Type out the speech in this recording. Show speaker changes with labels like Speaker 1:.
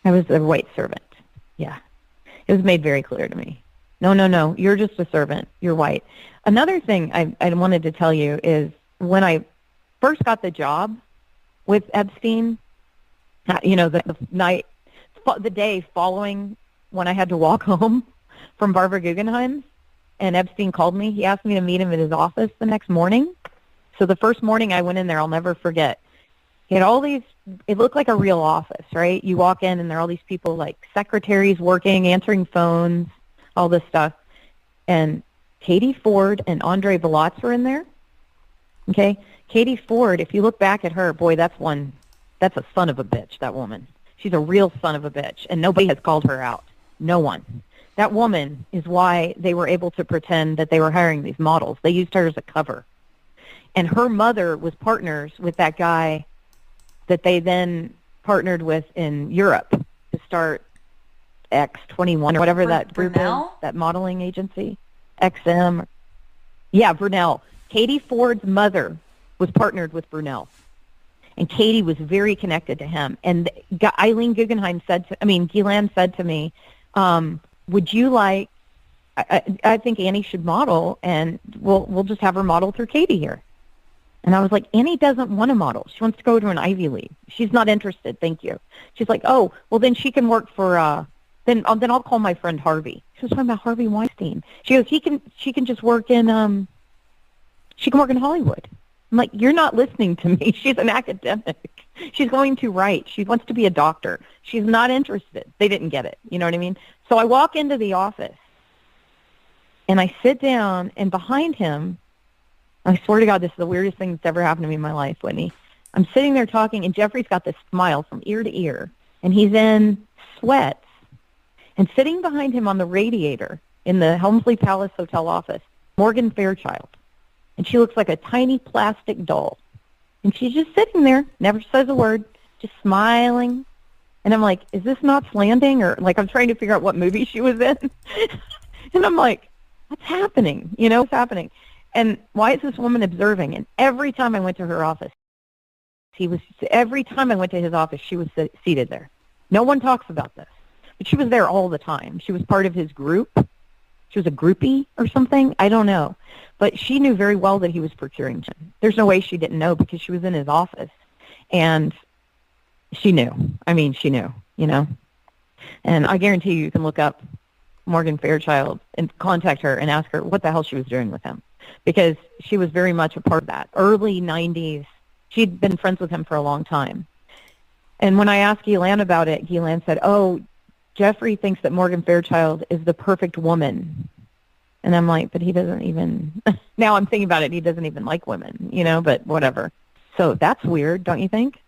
Speaker 1: I was a white servant. Yeah. It was made very clear to me. No, you're just a servant. You're white. Another thing I wanted to tell you is when I first got the job with Epstein, the day following when I had to walk home from Barbara Guggenheim's, and Epstein called me. He asked me to meet him at his office the next morning. So the first morning I went in there, I'll never forget. He had all these, it looked like a real office, right? You walk in and there are all these people like secretaries working, answering phones, all this stuff. And Katie Ford and Andre Belotz were in there. Okay? Katie Ford, if you look back at her, boy, that's a son of a bitch, that woman. She's a real son of a bitch, and nobody has called her out. No one. That woman is why they were able to pretend that they were hiring these models. They used her as a cover. And her mother was partners with that guy that they then partnered with in Europe to start X21 or whatever that group is, that modeling agency, XM. Yeah, Brunel. Katie Ford's mother was partnered with Brunel. And Katie was very connected to him. And Eileen Guggenheim Ghislaine said to me, would you like, I think Annie should model, and we'll just have her model through Katie here. And I was like, Annie doesn't want to model. She wants to go to an Ivy League. She's not interested, thank you. She's like, oh, well, then she can work for, then I'll call my friend Harvey. She was talking about Harvey Weinstein. She goes, she can just work in, she can work in Hollywood. I'm like, you're not listening to me. She's an academic. She's going to write. She wants to be a doctor. She's not interested. They didn't get it. You know what I mean? So I walk into the office, and I sit down, and behind him, I swear to God, this is the weirdest thing that's ever happened to me in my life, Whitney. I'm sitting there talking, and Jeffrey's got this smile from ear to ear, and he's in sweats. And sitting behind him on the radiator in the Helmsley Palace Hotel office, Morgan Fairchild. And she looks like a tiny plastic doll. And she's just sitting there, never says a word, just smiling. And I'm like, is this Knots Landing? Or like I'm trying to figure out what movie she was in. And I'm like, what's happening? What's happening? And why is this woman observing? And every time I went to her office, every time I went to his office, she was seated there. No one talks about this. But she was there all the time. She was part of his group. She was a groupie or something. I don't know. But she knew very well that he was procuring gin. There's no way she didn't know because she was in his office. And she knew. She knew, And I guarantee you can look up Morgan Fairchild and contact her and ask her what the hell she was doing with him. Because she was very much a part of that. Early 90s, she'd been friends with him for a long time. And when I asked Ghislaine about it, Ghislaine said, oh, Jeffrey thinks that Morgan Fairchild is the perfect woman. And I'm like, but he doesn't even, now I'm thinking about it, he doesn't even like women, but whatever. So that's weird, don't you think?